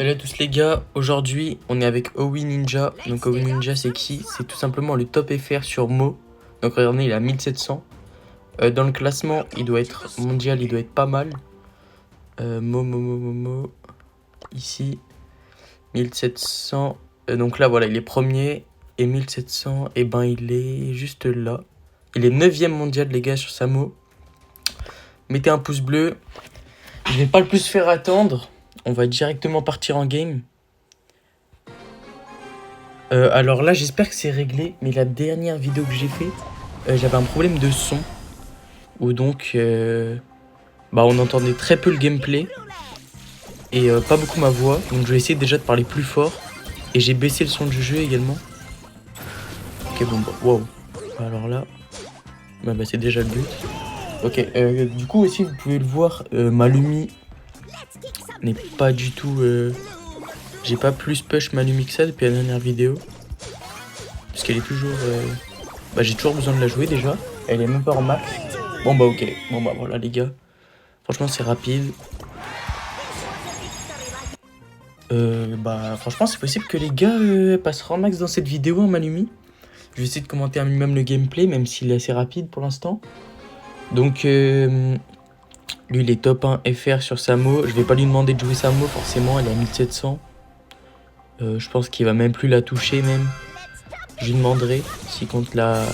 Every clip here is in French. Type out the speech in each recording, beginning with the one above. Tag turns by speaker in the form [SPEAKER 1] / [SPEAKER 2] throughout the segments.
[SPEAKER 1] Salut à tous les gars, aujourd'hui on est avec Owi Ninja. Donc Owi Ninja c'est qui? C'est tout simplement le top FR sur Mo. Donc regardez, il a 1700. Dans le classement il doit être mondial, il doit être pas mal. Mo. Ici 1700. Donc là voilà, il est premier. Et 1700, et ben il est juste là. Il est 9ème mondial les gars sur sa Mo. Mettez un pouce bleu. Je vais pas le plus faire attendre. On va directement partir en game. Alors là, j'espère que c'est réglé. Mais la dernière vidéo que j'ai fait, j'avais un problème de son. Où donc, on entendait très peu le gameplay. Et pas beaucoup ma voix. Donc je vais essayer déjà de parler plus fort. Et j'ai baissé le son du jeu également. Ok, bon, bah, wow. Alors là, c'est déjà le but. Ok, du coup aussi, vous pouvez le voir, ma Lumi n'est pas du tout... J'ai pas plus push ma Lumi que ça depuis la dernière vidéo. Parce qu'elle est toujours... j'ai toujours besoin de la jouer déjà. Elle est même pas en max. Bon bah ok. Bon bah voilà les gars. Franchement c'est rapide. Franchement c'est possible que les gars passeront en max dans cette vidéo en Malumi. Je vais essayer de commenter un minimum le gameplay même s'il est assez rapide pour l'instant. Donc lui il est top 1 FR sur Samo. Je vais pas lui demander de jouer Samo forcément, elle est à 1700. Je pense qu'il va même plus la toucher même. Je lui demanderai s'il compte la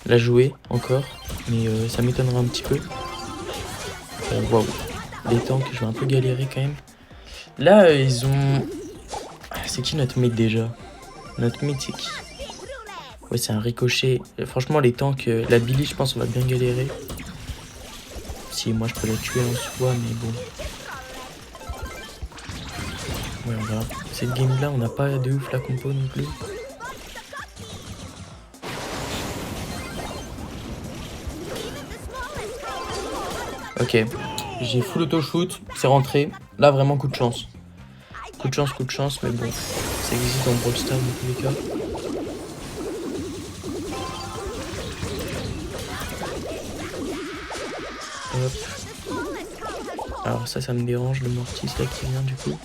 [SPEAKER 1] jouer encore. Mais ça m'étonnera un petit peu. Waouh. Les tanks, je vais un peu galérer quand même. Là, ils ont... C'est qui notre mate déjà? Notre mate, c'est qui? Ouais, c'est un ricochet. Franchement, les tanks, la Billy, je pense on va bien galérer. Si, moi, je peux la tuer en soi, mais bon. Ouais, on va. Cette game-là, on n'a pas de ouf la compo non plus. Ok. J'ai full auto-shoot, c'est rentré. Là, vraiment, coup de chance. Coup de chance, mais bon. Ça existe dans Brawl Stars dans tous les cas. Hop. Alors ça me dérange, le Mortis là qui vient du coup.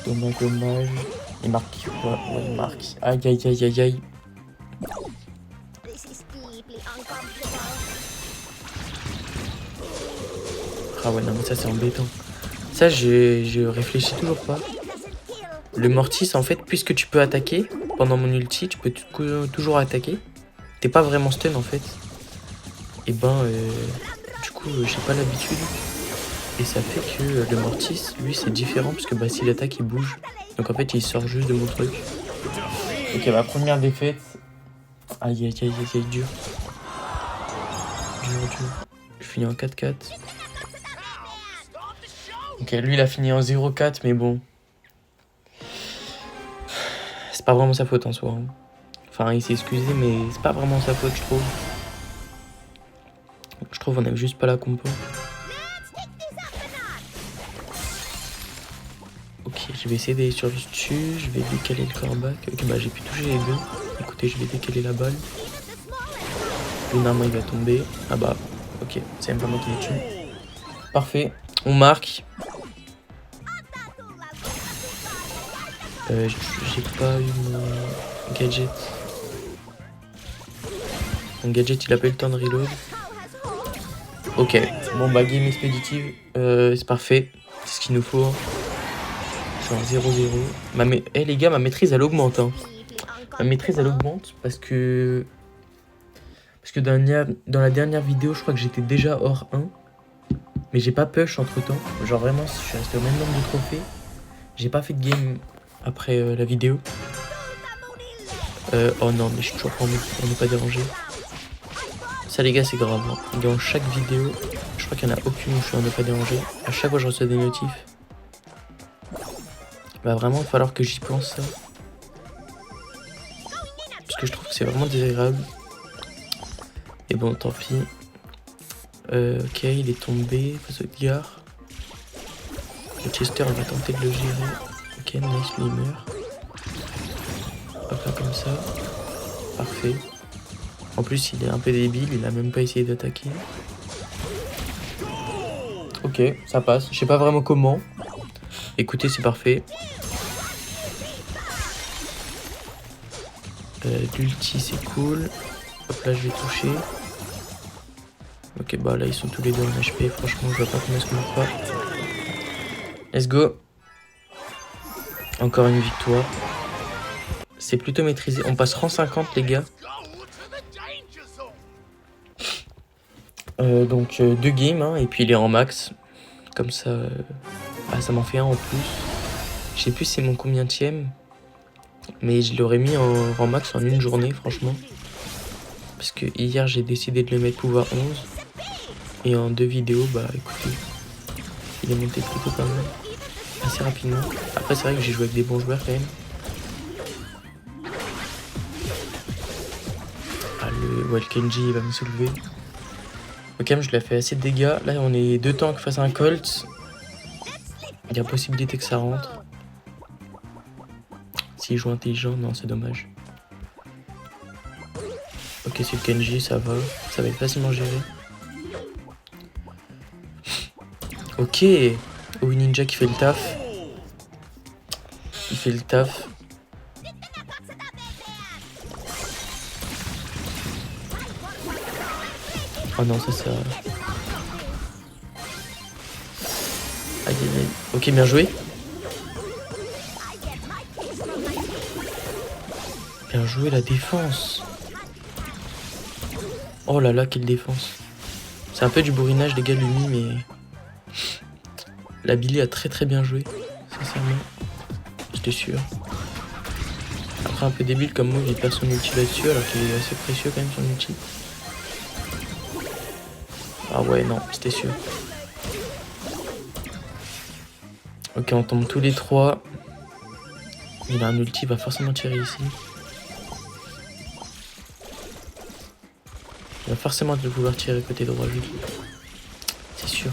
[SPEAKER 1] Dommage. Il marque. Ouais, il marque. Aïe. Ah ouais, non mais ça c'est embêtant. Ça je réfléchis toujours pas. Le Mortis en fait, puisque tu peux attaquer pendant mon ulti, tu peux toujours attaquer. T'es pas vraiment stun en fait. Et du coup j'ai pas l'habitude. Et ça fait que le Mortis, lui c'est différent parce que s'il attaque il bouge. Donc en fait il sort juste de mon truc. Ok, ma première défaite. Aïe, dur. Je finis en 4-4. Ok, lui il a fini en 0-4, mais bon. C'est pas vraiment sa faute en soi. Hein. Enfin, il s'est excusé, mais c'est pas vraiment sa faute, je trouve. Je trouve on a juste pas la compo. Ok, je vais essayer d'aller sur le dessus. Je vais décaler le corback. Ok, j'ai pu toucher les deux. Écoutez, je vais décaler la balle. Normalement, il va tomber. Ah bah, ok, c'est même pas moi qui l'ai tué. Parfait, on marque. J'ai pas eu mon gadget. Mon gadget, il a pas eu le temps de reload. Ok, bon game expéditive. C'est parfait. C'est ce qu'il nous faut. Je suis en 0-0. Les gars, ma maîtrise, elle augmente. Hein. Ma maîtrise, elle augmente parce que dans la dernière vidéo, je crois que j'étais déjà hors 1. Mais j'ai pas push entre temps. Genre vraiment, je suis resté au même nombre de trophées. J'ai pas fait de game après la vidéo. Oh non, mais je suis toujours on n'est pas dérangé. Ça les gars, c'est grave. Hein. Dans chaque vidéo, je crois qu'il n'y en a aucune où je suis en ne pas dérangé. À chaque fois, je reçois des notifs. Va vraiment falloir que j'y pense ça. Parce que je trouve que c'est vraiment désagréable. Et bon, tant pis. Ok, il est tombé. Face au gare. Le Chester, il va tenter de le gérer. Ok, nice, lui il meurt. Hop là, comme ça. Parfait. En plus, il est un peu débile, il a même pas essayé d'attaquer. Ok, ça passe. Je sais pas vraiment comment. Écoutez, c'est parfait. L'ulti, c'est cool. Hop là, je vais toucher. Ok, bah là, ils sont tous les deux en HP. Franchement, je vois pas comment est-ce qu'on meurt pas. Let's go. Encore une victoire. C'est plutôt maîtrisé. On passe rang 50, les gars. Donc, 2 games, hein, et puis il est en max. Comme ça, ça m'en fait un en plus. Je sais plus c'est mon combienième. Mais je l'aurais mis en rang max en une journée, franchement. Parce que hier, j'ai décidé de le mettre pouvoir 11. Et en 2 vidéos, bah écoutez, il est monté plutôt pas mal. Assez rapidement. Après, c'est vrai que j'ai joué avec des bons joueurs quand même. Ah, le Kenji, il va me soulever. Ok, je lui ai fait assez de dégâts. Là, on est 2 tanks face à un Colt. Il y a possibilité que ça rentre. S'il joue intelligent, non, c'est dommage. Ok, c'est le Kenji, ça va. Ça va être facilement géré. Ok. Oh, Ninja qui fait le taf. Il fait le taf. Oh non, ça. Aïe, aïe, aïe. Ok, bien joué. Bien joué la défense. Oh là là, quelle défense. C'est un peu du bourrinage, les gars, Lumi, mais... La Billy a très très bien joué, sincèrement. J'étais sûr. Après, un peu débile comme move, il perd son ulti là-dessus, alors qu'il est assez précieux quand même, son ulti. Ah ouais, non, c'était sûr. Ok, on tombe tous les 3. Il a un ulti, il va forcément tirer ici. Il va forcément pouvoir tirer côté droit, lui. C'est sûr.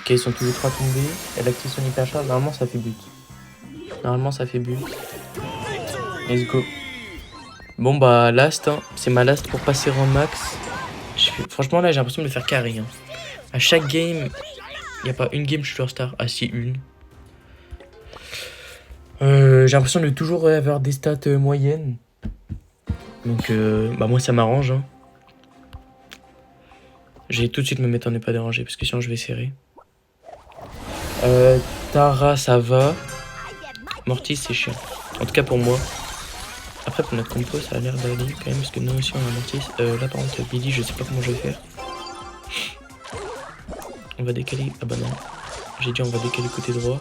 [SPEAKER 1] Ok, ils sont tous les 3 tombés. Elle active son hyper charge. Normalement, ça fait but. Normalement, ça fait but. Let's go. Bon, bah, last. Hein. C'est ma last pour passer en max. Franchement, là, j'ai l'impression de le faire carré. Hein. À chaque game, il n'y a pas une game, je suis leur star. Ah, si, une. J'ai l'impression de toujours avoir des stats moyennes. Donc, bah, moi, ça m'arrange. Hein. Je vais tout de suite me mettre en ne pas déranger parce que sinon, je vais serrer. Tara, ça va. Mortis, c'est chiant. En tout cas, pour moi. Après, pour notre compo, ça a l'air d'aller quand même parce que nous aussi, on a Mortis. Là, par contre, Billy, je sais pas comment je vais faire. On va décaler. Ah bah non. J'ai dit on va décaler côté droit.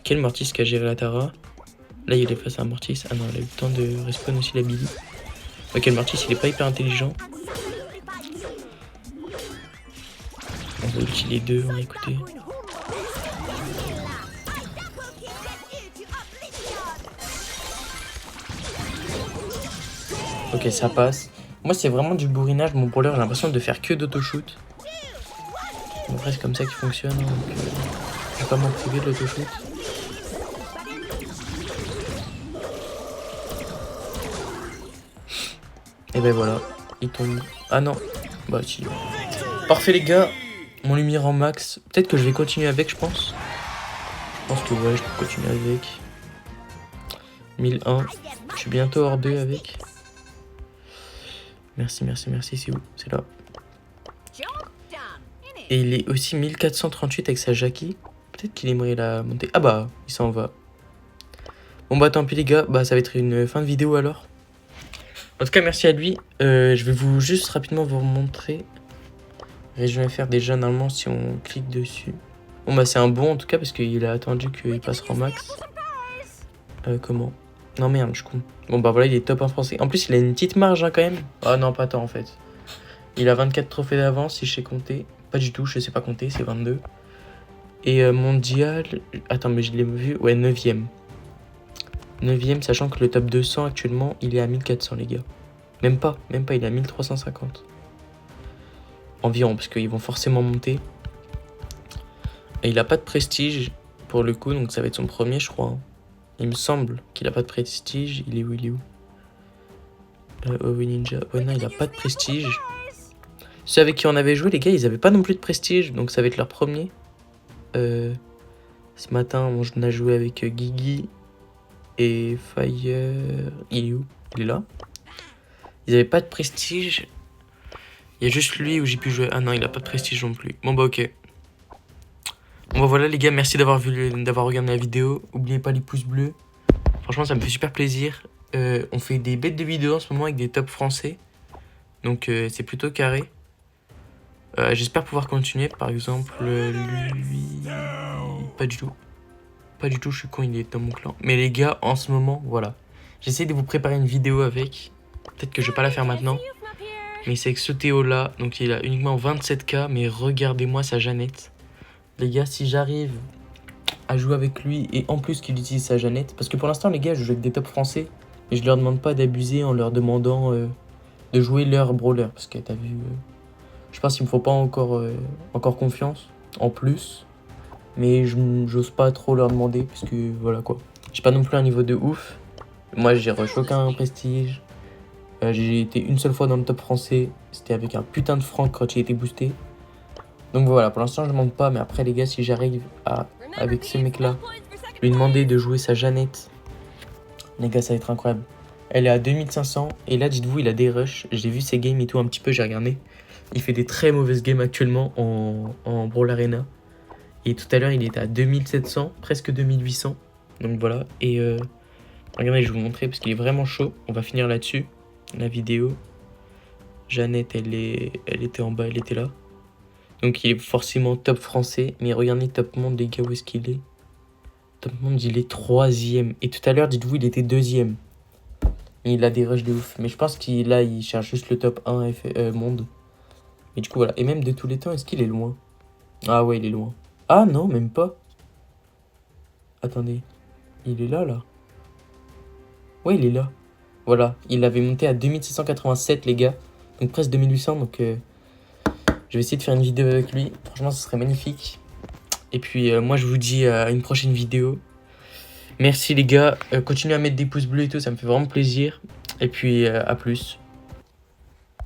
[SPEAKER 1] Quel Mortis qui a géré la Tara? Là, il est face à un Mortis. Ah non, elle a eu le temps de respawn aussi la Billy. Ok, le Mortis, il est pas hyper intelligent. On va utiliser les deux, on va écouter. Ok, ça passe. Moi, c'est vraiment du bourrinage. Mon brawler, j'ai l'impression de faire que d'auto-shoot. Bon, après, c'est comme ça qu'il fonctionne. Donc, je vais pas m'en priver de l'autoshoot. Et ben voilà, il tombe. Ah non, bah si. Parfait les gars, mon lumière en max. Peut-être que je vais continuer avec, je pense. Je pense que ouais, je peux continuer avec. 1001. Je suis bientôt hors 2 avec. Merci, c'est où? C'est là. Et il est aussi 1438 avec sa Jackie. Peut-être qu'il aimerait la monter. Ah bah, il s'en va. Bon bah tant pis les gars, bah ça va être une fin de vidéo alors. En tout cas, merci à lui. Je vais juste rapidement vous montrer. Région FR déjà, normalement, si on clique dessus. Bon bah c'est un bon en tout cas parce qu'il a attendu qu'il passera en max. Comment? Non merde, je con. Bon bah voilà, il est top en français. En plus, il a une petite marge hein, quand même. Ah non, pas tant en fait. Il a 24 trophées d'avance si je sais compter. Pas du tout, je sais pas compter, c'est 22. Et mondial... Attends, mais je l'ai vu. Ouais, 9ème. 9ème, sachant que le top 200 actuellement, il est à 1400 les gars. Même pas, il est à 1350. Environ, parce qu'ils vont forcément monter. Et il a pas de prestige pour le coup, donc ça va être son premier, je crois. Hein. Il me semble qu'il a pas de prestige. Il est où? Oh oui, Ninja. Ouais, non, il a pas de prestige. Ceux avec qui on avait joué, les gars, ils avaient pas non plus de prestige, donc ça va être leur premier. Ce matin, on a joué avec Guigui et Fire. Il est où? Il est là. Ils avaient pas de prestige. Il y a juste lui où j'ai pu jouer. Ah non, il a pas de prestige non plus. Bon bah ok. Bon bah voilà les gars, merci d'avoir regardé la vidéo. Oubliez pas les pouces bleus. Franchement, ça me fait super plaisir. On fait des bêtes de vidéos en ce moment avec des tops français. Donc c'est plutôt carré. J'espère pouvoir continuer. Par exemple, lui... Pas du tout. Pas du tout, je suis con, il est dans mon clan. Mais les gars, en ce moment, voilà. J'essaie de vous préparer une vidéo avec. Peut-être que je vais pas la faire maintenant. Mais c'est avec ce Théo là. Donc il a uniquement 27k. Mais regardez-moi sa Jeannette. Les gars, si j'arrive à jouer avec lui et en plus qu'il utilise sa Jeannette. Parce que pour l'instant, les gars, je joue avec des tops français. Mais je leur demande pas d'abuser en leur demandant de jouer leur brawler. Parce que t'as vu... je pense qu'il me faut pas encore confiance. En plus. Mais j'ose pas trop leur demander. Parce que voilà quoi. J'ai pas non plus un niveau de ouf. Moi, j'ai rush aucun prestige. J'ai été une seule fois dans le top français. C'était avec un putain de franc quand j'ai été boosté. Donc voilà, pour l'instant je demande pas, mais après les gars, si j'arrive à, avec ce mec là, lui demander de jouer sa Jeannette, les gars, ça va être incroyable. Elle est à 2500, et là dites-vous, il a des rushs, j'ai vu ses games et tout un petit peu, j'ai regardé. Il fait des très mauvaises games actuellement en Brawl Arena. Et tout à l'heure il était à 2700, presque 2800. Donc voilà, et regardez, je vais vous montrer parce qu'il est vraiment chaud. On va finir là-dessus, la vidéo. Jeannette, elle était en bas, elle était là. Donc il est forcément top français. Mais regardez top monde les gars, où est-ce qu'il est? Top monde, il est 3ème. Et tout à l'heure, dites-vous, il était 2ème. Il a des rushs de ouf. Mais je pense qu'il là, il cherche juste le top 1 monde. Et du coup voilà. Et même de tous les temps, est-ce qu'il est loin? Ah ouais, il est loin. Ah non, même pas. Attendez. Il est là, là. Ouais, il est là. Voilà. Il avait monté à 2687 les gars. Donc presque 2800. Donc je vais essayer de faire une vidéo avec lui. Franchement, ce serait magnifique. Et puis, moi, je vous dis à une prochaine vidéo. Merci, les gars. Continuez à mettre des pouces bleus et tout. Ça me fait vraiment plaisir. Et puis, à plus.